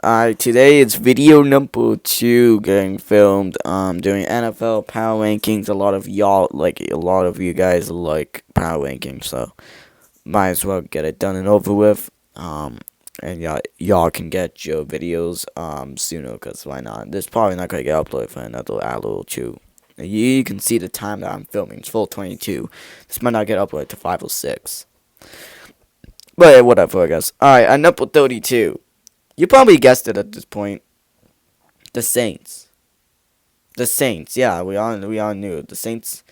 Today it's video number 2 getting filmed. Doing NFL power rankings. A lot of you guys like power rankings, so might as well get it done and over with. And y'all can get your videos sooner, cause why not? This probably not gonna get uploaded for another hour or two. You can see the time that I'm filming. It's 4:22. This might not get uploaded to 5:06. But yeah, whatever, I guess. Alright, at number 32. You probably guessed it at this point. The Saints. The Saints. Yeah, we all knew it. The Saints,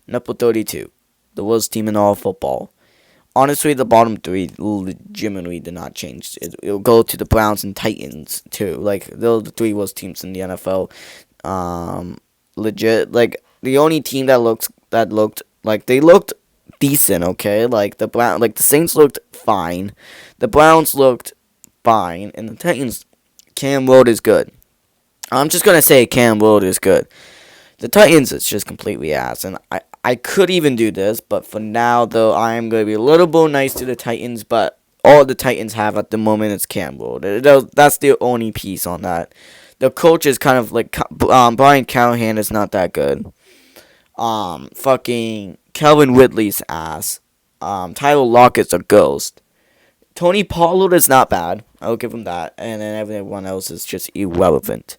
number 32. The worst team in all of football. Honestly, the bottom three legitimately did not change. It'll go to the Browns and Titans too. Like those are the three worst teams in the NFL. Legit. Like the only team that looked like they looked decent. Okay, like the Saints looked fine. The Browns looked fine, and the Titans. Cam Ward is good. I'm just gonna say Cam Ward is good. The Titans is just completely ass, and I could even do this, but for now though, I am gonna be a little bit nice to the Titans. But all the Titans have at the moment is Cam Ward. That's the only piece on that. The coach is kind of like Brian Callahan is not that good. Fucking Calvin Ridley's ass. Tyler Lockett's a ghost. Tony Pollard is not bad. I'll give him that. And then everyone else is just irrelevant.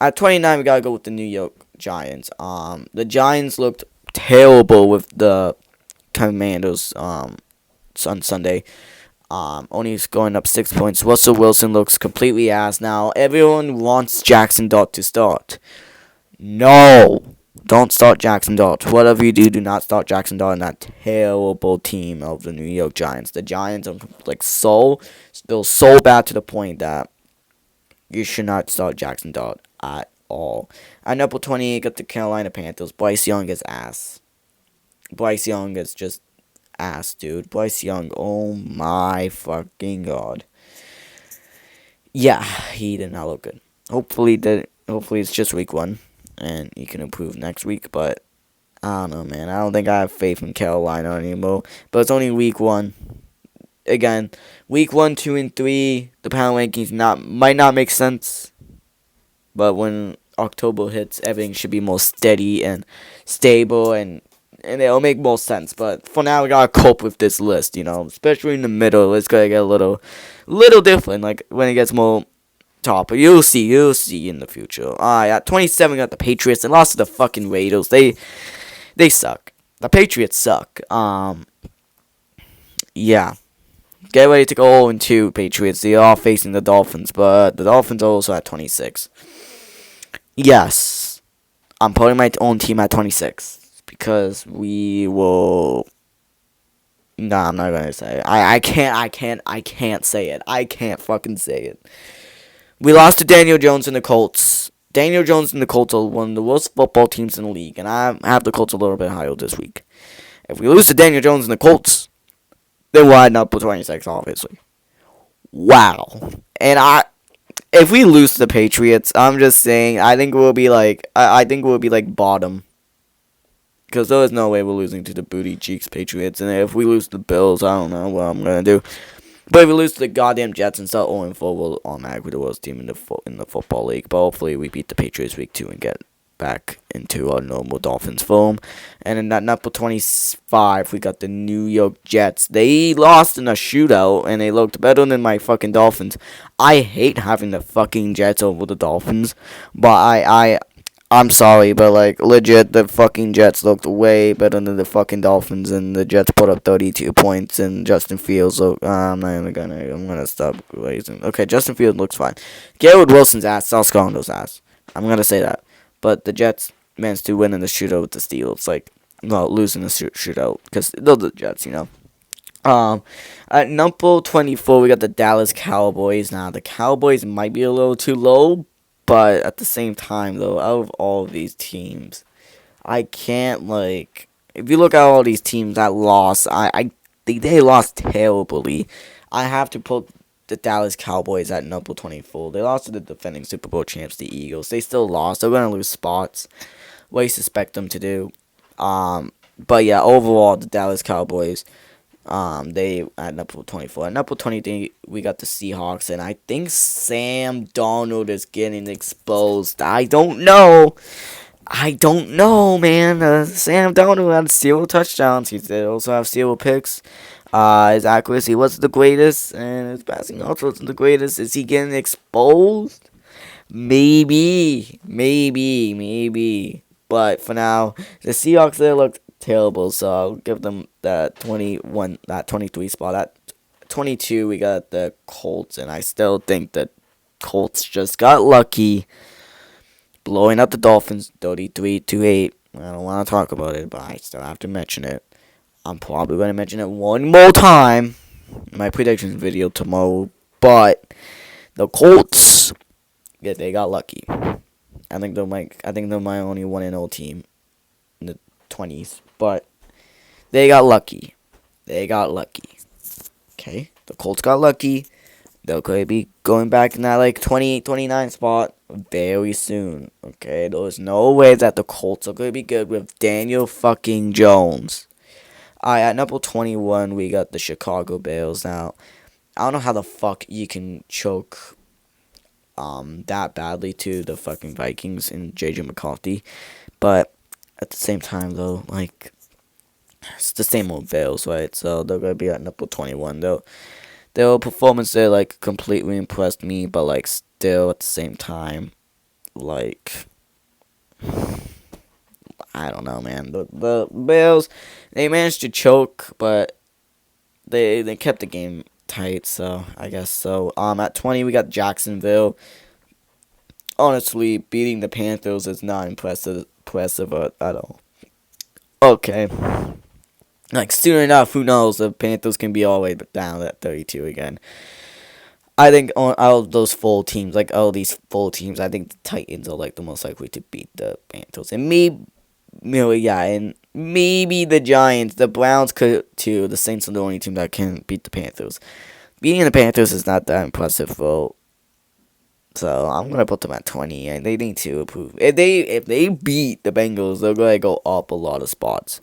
At 29, we gotta go with the New York Giants. The Giants looked terrible with the Commanders on Sunday. Only scoring up 6 points. Russell Wilson looks completely ass. Now, everyone wants Jackson Dart to start. No! Don't start Jackson Dart. Whatever you do, do not start Jackson Dart in that terrible team of the New York Giants. The Giants are they're so bad to the point that you should not start Jackson Dart at all. At number 28, got the Carolina Panthers. Bryce Young is ass. Bryce Young is just ass, dude. Bryce Young, oh my fucking god. Yeah, he did not look good. Hopefully it's just week 1. And he can improve next week, but I don't know, man. I don't think I have faith in Carolina anymore. But it's only week 1. Again, week 1, 2, and 3, the power rankings might not make sense. But when October hits, everything should be more steady and stable, and it'll make more sense. But for now, we gotta cope with this list, especially in the middle. It's gonna get a little different, like when it gets more top. You'll see in the future. At 27, got the Patriots. They lost to the fucking Raiders. They suck. The Patriots suck. Yeah. Get ready to go 0-2, Patriots. They are facing the Dolphins, but the Dolphins are also at 26. Yes. I'm putting my own team at 26 because we will. Nah, I'm not gonna say it. I can't say it. I can't fucking say it. We lost to Daniel Jones and the Colts. Daniel Jones and the Colts are one of the worst football teams in the league, and I have the Colts a little bit higher this week. If we lose to Daniel Jones and the Colts, then we'll end up with 26, obviously. Wow. And if we lose to the Patriots, I'm just saying, I think we'll be like bottom. Because there is no way we're losing to the booty cheeks Patriots, and if we lose to the Bills, I don't know what I'm gonna do. But if we lose to the goddamn Jets and start 0-4, we'll automatically the worst team in the football league. But hopefully we beat the Patriots week 2 and get back into our normal Dolphins form. And in that number 25, we got the New York Jets. They lost in a shootout, and they looked better than my fucking Dolphins. I hate having the fucking Jets over the Dolphins, but I'm sorry, but like legit, the fucking Jets looked way better than the fucking Dolphins, and the Jets put up 32 points, and Justin Fields. I'm gonna stop raising. Okay, Justin Fields looks fine. Garrett Wilson's ass, South Carolina's ass. I'm gonna say that, but the Jets managed to win in the shootout with the Steelers. Losing the shootout because they're the Jets, At number 24, we got the Dallas Cowboys. Now the Cowboys might be a little too low. But at the same time, though, out of all of these teams, I can't, if you look at all these teams that lost, they lost terribly. I have to put the Dallas Cowboys at number 24. They lost to the defending Super Bowl champs, the Eagles. They still lost. They're going to lose spots. What do you suspect them to do? But yeah, overall, the Dallas Cowboys, They at number 24. At number 23, we got the Seahawks, and I think Sam Darnold is getting exposed. I don't know. I don't know, man. Sam Darnold had 0 touchdowns. He did also have 0 picks. His accuracy wasn't the greatest, and his passing also wasn't the greatest. Is he getting exposed? Maybe. But for now, the Seahawks there looked terrible, so I'll give them that 21, that 23 spot. At 22, we got the Colts, and I still think the Colts just got lucky blowing up the Dolphins 33-8. I don't want to talk about it, but I still have to mention it. I'm probably going to mention it one more time in my predictions video tomorrow, but the Colts, yeah, they got lucky. I think they're my only 1-0 team in the 20s, but they got lucky. Okay, the Colts got lucky. They're going to be going back in that like 28, 29 spot very soon. Okay, there's no way that the Colts are going to be good with Daniel fucking Jones. Alright, at number 21, we got the Chicago Bears. Now, I don't know how the fuck you can choke that badly to the fucking Vikings and JJ McCarthy, but at the same time though, like, it's the same old Bears, right? So they're gonna be at number 21 though. Their performance there like completely impressed me, but like still at the same time, like, I don't know, man. The Bears, they managed to choke, but they kept the game tight, so I guess so. At 20, we got Jacksonville. Honestly, beating the Panthers is not impressive at all. Okay. Like, soon enough, who knows, the Panthers can be all the way down at 32 again. I think out of those full teams, like all these full teams, I think the Titans are like the most likely to beat the Panthers. And maybe, and maybe the Giants, the Browns could too. The Saints are the only team that can beat the Panthers. Beating the Panthers is not that impressive, though. So I'm gonna put them at 20, and they need to improve. If they beat the Bengals, they're gonna go up a lot of spots.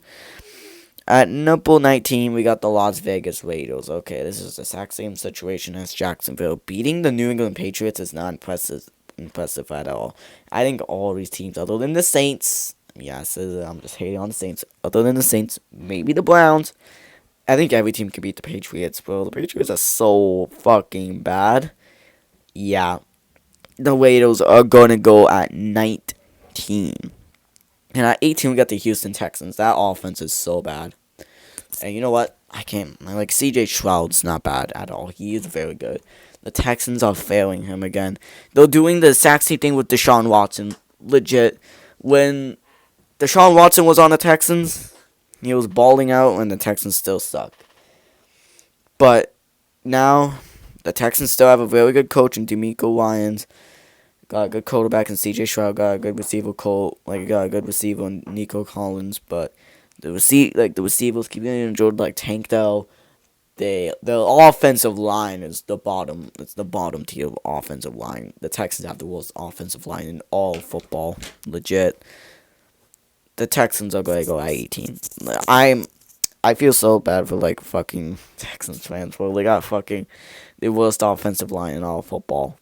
At number 19, we got the Las Vegas Raiders. Okay, this is the exact same situation as Jacksonville. Beating the New England Patriots is not impressive at all. I think all these teams, other than the Saints, yes, I'm just hating on the Saints. Other than the Saints, maybe the Browns. I think every team can beat the Patriots, bro. The Patriots are so fucking bad. Yeah. The Raiders are going to go at 19. And at 18, we got the Houston Texans. That offense is so bad. And you know what? Like, C.J. Stroud's not bad at all. He is very good. The Texans are failing him again. They're doing the exact same thing with Deshaun Watson. Legit. When Deshaun Watson was on the Texans, he was balling out, and the Texans still sucked. But now, the Texans still have a very good coach in DeMeco Ryans. Got a good quarterback in C.J. Stroud. Got a good receiver, got a good receiver in Nico Collins. But the receivers keep getting injured, like Tank Dell. The offensive line is the bottom. It's the bottom tier of offensive line. The Texans have the worst offensive line in all football. Legit. The Texans are going to go at 18. I feel so bad for, like, fucking Texans fans. Bro. They got fucking the worst offensive line in all football.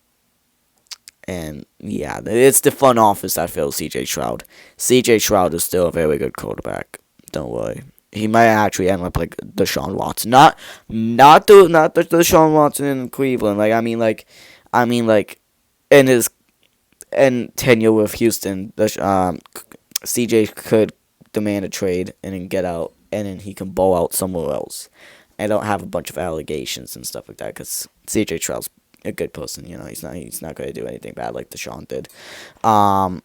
And, yeah, it's the front office that fails C.J. Stroud. C.J. Stroud is still a very good quarterback. Don't worry. He might actually end up like Deshaun Watson. Not the Deshaun Watson in Cleveland. I mean, in his tenure with Houston, CJ could demand a trade and then get out, and then he can bowl out somewhere else, and don't have a bunch of allegations and stuff like that. Because CJ Stroud's a good person, you know. He's not going to do anything bad like Deshaun did.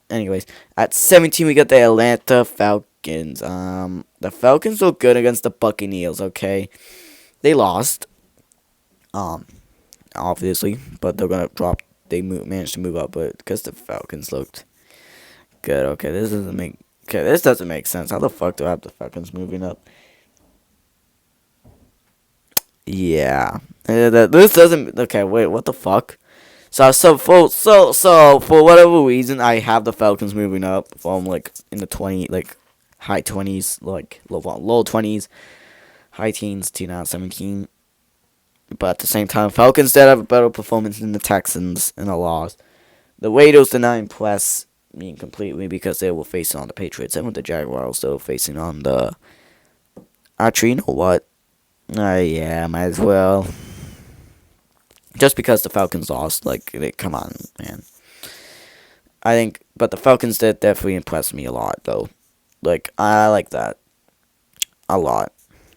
Anyways, at 17 we got the Atlanta Falcons. The Falcons look good against the Buccaneers. Okay, they lost. Obviously, but they're gonna drop. They managed to move up, but because the Falcons looked good. Okay, this doesn't make sense. How the fuck do I have the Falcons moving up? Yeah, this doesn't. Okay, wait, what the fuck? So for whatever reason, I have the Falcons moving up from like in the high 20s, like low 20s. high teens, 2017. But at the same time, Falcons did have a better performance than the Texans in a loss. The Raiders did not impress me completely because they were facing on the Patriots. And with the Jaguars, they were facing on the... Actually, you know what? Yeah, might as well. Just because the Falcons lost, like, come on, man. I think, but the Falcons did definitely impress me a lot, though. Like, I like that a lot.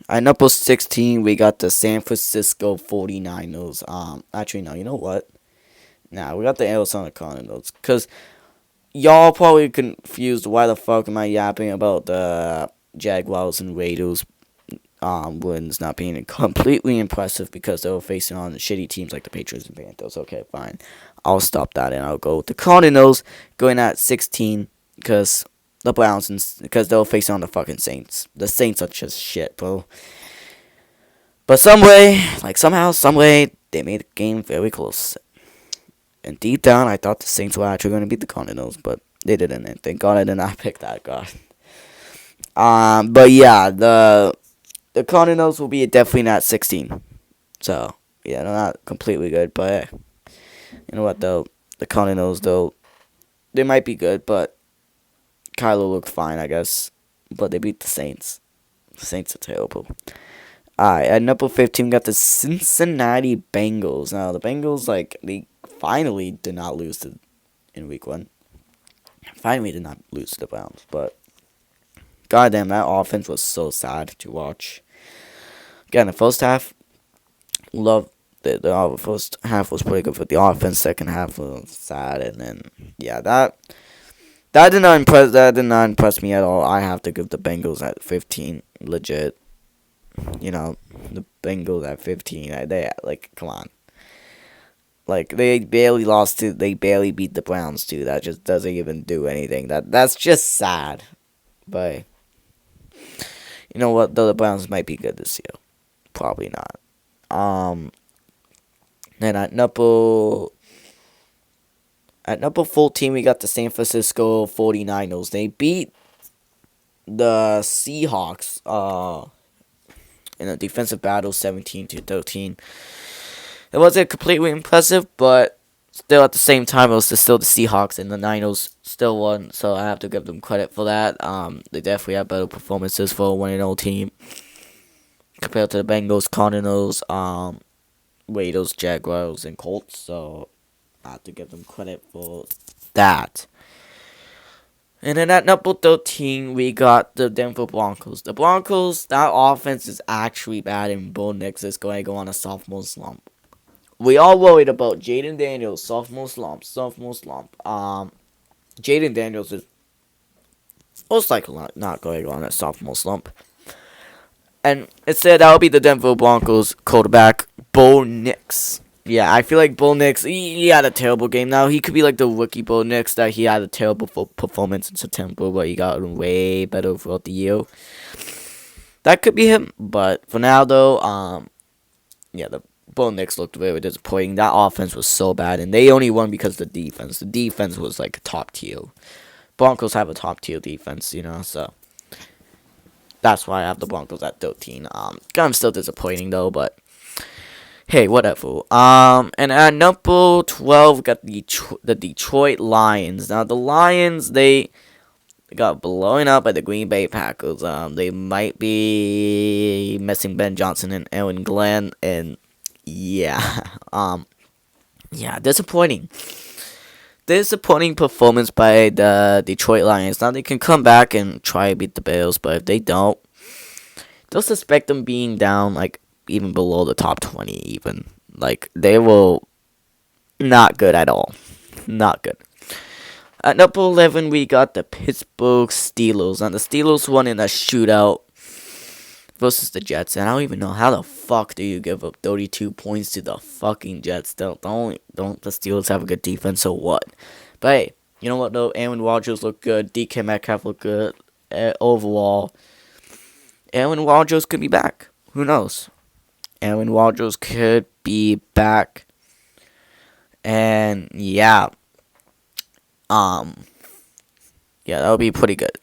At number 16, we got the San Francisco 49ers. Actually, no, you know what? Nah, we got the Arizona Cardinals. Because y'all probably confused why the fuck am I yapping about the Jaguars and Raiders wins not being completely impressive because they were facing on shitty teams like the Patriots and Panthers. Okay, fine. I'll stop that and I'll go with the Cardinals going at 16 because the Browns because they were facing on the fucking Saints. The Saints are just shit, bro. But somehow, some way, they made the game very close. And deep down, I thought the Saints were actually going to beat the Cardinals, but they didn't. And thank God I did not pick that, God. But yeah, the Cardinals will be definitely not 16. So, yeah, they're not completely good, but hey, you know what, though? The Cardinals, though, they might be good, but Kylo looked fine, I guess. But they beat the Saints. The Saints are terrible. Alright, at number 15, we got the Cincinnati Bengals. Now, the Bengals, they finally did not lose in week 1. Finally did not lose to the Browns, but goddamn, that offense was so sad to watch. Again, the first half, loved the first half was pretty good for the offense. Second half was sad, and then yeah, that did not impress me at all. I have to give the Bengals at 15, legit. You know, the Bengals at 15. They come on. They barely beat the Browns too. That just doesn't even do anything. That's just sad. But you know what? Though the Browns might be good this year. Probably not. Then at number 14, we got the San Francisco 49ers. They beat the Seahawks in a defensive battle 17-13. It wasn't completely impressive, but still at the same time, it was still the Seahawks, and the Niners still won, so I have to give them credit for that. They definitely have better performances for a 1-0 team compared to the Bengals, Cardinals, Raiders, Jaguars, and Colts, so I have to give them credit for that. And then at number 13, we got the Denver Broncos. The Broncos, that offense is actually bad, and Bo Nix is going to go on a sophomore slump. We all worried about Jaden Daniels, sophomore slump. Jaden Daniels is most likely not going to go on that sophomore slump. And instead, that will be the Denver Broncos quarterback, Bo Nix. Yeah, I feel like Bo Nix, he had a terrible game. Now, he could be like the rookie Bo Nix that he had a terrible performance in September, but he got way better throughout the year. That could be him, but for now, though, the Bo Nix looked very disappointing. That offense was so bad, and they only won because of the defense. The defense was like top tier. Broncos have a top tier defense, so that's why I have the Broncos at 13. I'm still disappointing though, but hey, whatever. And at number 12, we got the Detroit Lions. Now the Lions, they got blown up by the Green Bay Packers. They might be missing Ben Johnson and Aaron Glenn, and yeah, disappointing. Disappointing performance by the Detroit Lions. Now they can come back and try to beat the Bills, but if they don't, they'll suspect them being down even below the top 20 even. They will not good at all. Not good. At number 11, we got the Pittsburgh Steelers. And the Steelers won in a shootout versus the Jets. And I don't even know how the fuck do you give up 32 points to the fucking Jets. Don't the Steelers have a good defense or what? But hey, you know what though? Aaron Rodgers looked good. DK Metcalf looked good. Overall, Aaron Rodgers could be back. Who knows? Aaron Rodgers could be back. And yeah. That would be pretty good.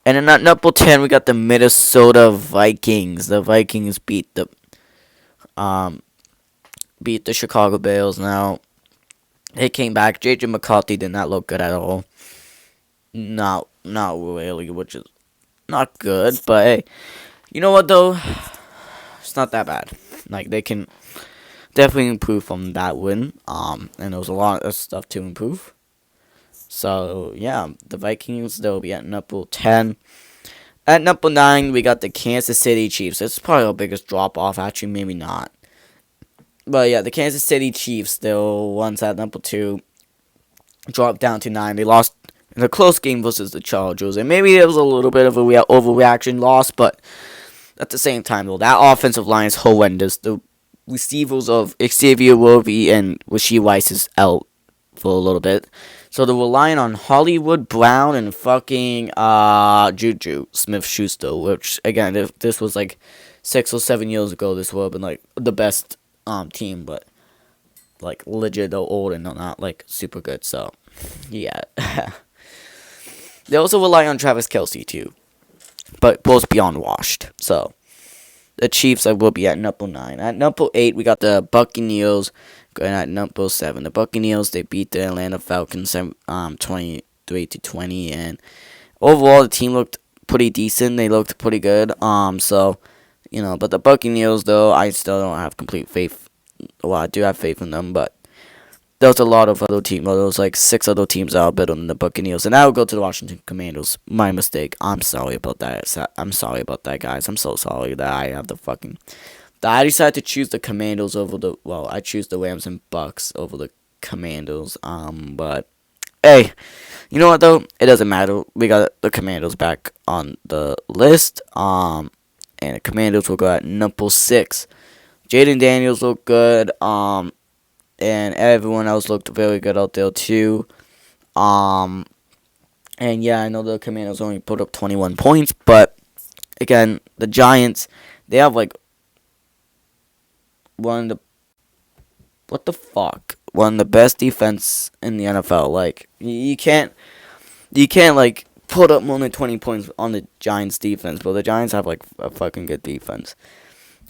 And then at number 10, we got the Minnesota Vikings. The Vikings um beat the Chicago Bears. Now they came back. JJ McCarthy did not look good at all. Not really, which is not good. But hey, you know what though? It's not that bad. Like they can definitely improve from that win. And there was a lot of stuff to improve. So yeah, the Vikings they'll be at number 10. At number 9, we got the Kansas City Chiefs. It's probably our biggest drop off. Actually, maybe not. But yeah, the Kansas City Chiefs, they'll once at number 2, dropped down to 9. They lost in a close game versus the Chargers. And maybe it was a little bit of a overreaction loss, but at the same time, though, that offensive line is horrendous. The receivers of Xavier Worthy and Rashee Rice is out for a little bit. So they're relying on Hollywood Brown and fucking Juju Smith-Schuster, which, again, if this was like 6 or 7 years ago, this would have been like the best team, but like legit though old and not like super good. So yeah. They also rely on Travis Kelce too, but both beyond washed. So the Chiefs will be at number 9. At number 8, we got the Buccaneers. Going at number 7, the Buccaneers, they beat the Atlanta Falcons 23-20, and overall the team looked pretty decent. They looked pretty good. So but the Buccaneers though, I still don't have complete faith. Well, I do have faith in them, but there's a lot of other teams. Well, there's like 6 other teams that are better than the Buccaneers, and I will go to the Washington Commanders. My mistake. I'm sorry about that. I'm sorry about that, guys. I'm so sorry that I have I decided to choose the Commanders over I choose the Rams and Bucks over the Commanders. But hey, you know what though? It doesn't matter. We got the Commanders back on the list. And the Commanders will go at number 6. Jaden Daniels looked good. And everyone else looked very good out there too. And yeah, I know the Commanders only put up 21 points, but again, the Giants, they have like one of the best defense in the NFL. Like you can't like put up more than 20 points on the Giants defense, but the Giants have like a fucking good defense.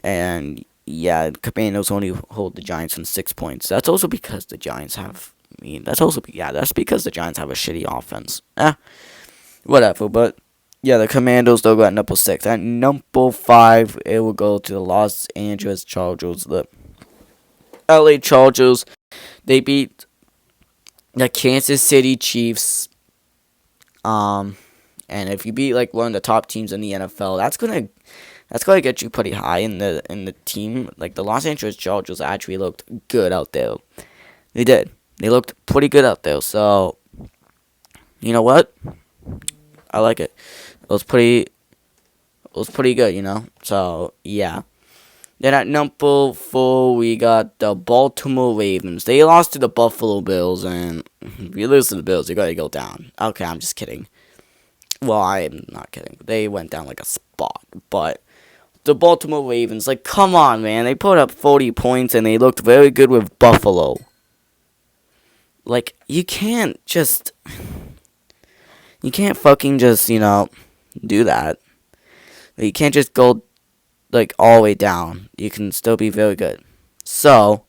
And yeah, the Commanders only hold the Giants on 6 points. That's also because the Giants have that's because the Giants have a shitty offense. Whatever, but yeah, the Commanders, they'll go at number 6. At number 5, it will go to the Los Angeles Chargers. The LA Chargers, they beat the Kansas City Chiefs. And if you beat like one of the top teams in the NFL, that's gonna get you pretty high in the team. Like the Los Angeles Chargers actually looked good out there. They did. They looked pretty good out there. So you know what? I like it. It was pretty good, So, yeah. Then at number 4, we got the Baltimore Ravens. They lost to the Buffalo Bills, and if you lose to the Bills, you gotta go down. Okay, I'm just kidding. Well, I'm not kidding. They went down like a spot, but the Baltimore Ravens, like, come on, man. They put up 40 points, and they looked very good with Buffalo. Like, you can't fucking just, do that. You can't just go, like, all the way down. You can still be very good. So,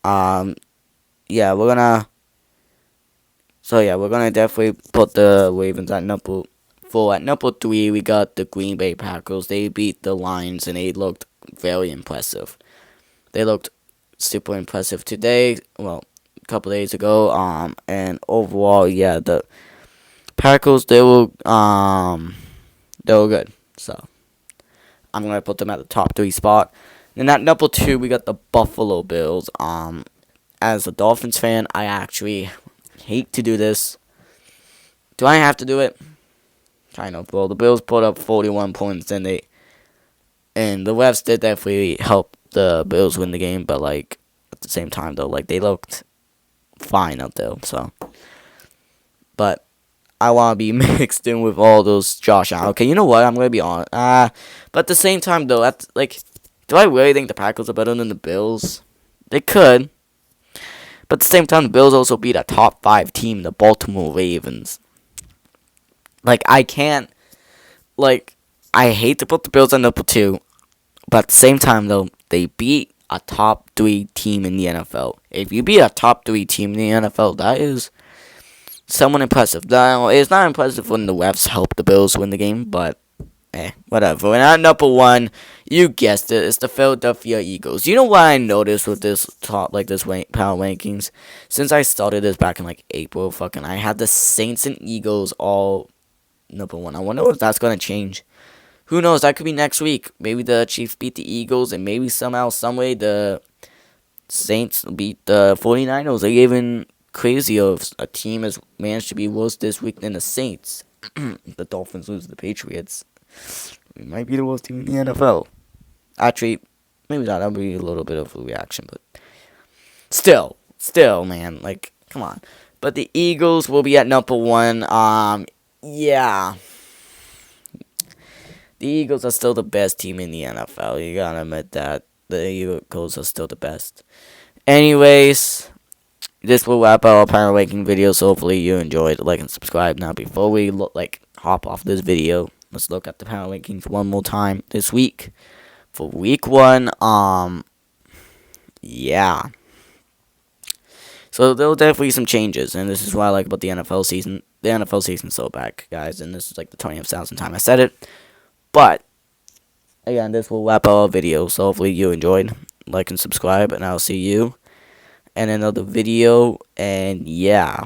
we're gonna definitely put the Ravens at number 4. At number 3, we got the Green Bay Packers. They beat the Lions, and they looked very impressive. They looked super impressive today, a couple days ago, and overall, yeah, the Packers, they were good. So I'm gonna put them at the top 3 spot. And at number 2, we got the Buffalo Bills. As a Dolphins fan, I actually hate to do this. Do I have to do it? Kind of. Well, the Bills put up 41 points, and the refs did definitely help the Bills win the game. But like at the same time, though, like they looked fine out there. So, but I want to be mixed in with all those Josh Allen. Okay, you know what? I'm going to be on. But at the same time, though, do I really think the Packers are better than the Bills? They could. But at the same time, the Bills also beat a top 5 team, the Baltimore Ravens. Like, I can't, like, I hate to put the Bills on number 2, but at the same time, though, they beat a top 3 team in the NFL. If you beat a top 3 team in the NFL, that is somewhat impressive. Now, it's not impressive when the refs help the Bills win the game, but whatever. And at number 1, you guessed it, it's the Philadelphia Eagles. You know what I noticed with this power rankings? Since I started this back in like April, I had the Saints and Eagles all number 1. I wonder if that's gonna change. Who knows? That could be next week. Maybe the Chiefs beat the Eagles, and maybe somehow, someway, the Saints beat the 49ers. Like, even crazier if a team has managed to be worse this week than the Saints. The Dolphins lose to the Patriots. We might be the worst team in the NFL. Actually, maybe not. That'll be a little bit of a reaction, but still, man. Like, come on. But the Eagles will be at number 1. Yeah. The Eagles are still the best team in the NFL. You gotta admit that. The Eagles are still the best. Anyways, this will wrap our power ranking video. So hopefully you enjoyed. Like and subscribe. Now before we hop off this video, let's look at the power rankings one more time this week. For week 1, yeah. So there will definitely be some changes, and this is what I like about the NFL season. The NFL season's so back, guys, and this is like the 20,000th time I said it. But, again, this will wrap our video, so hopefully you enjoyed. Like and subscribe, and I'll see you in another video, and yeah.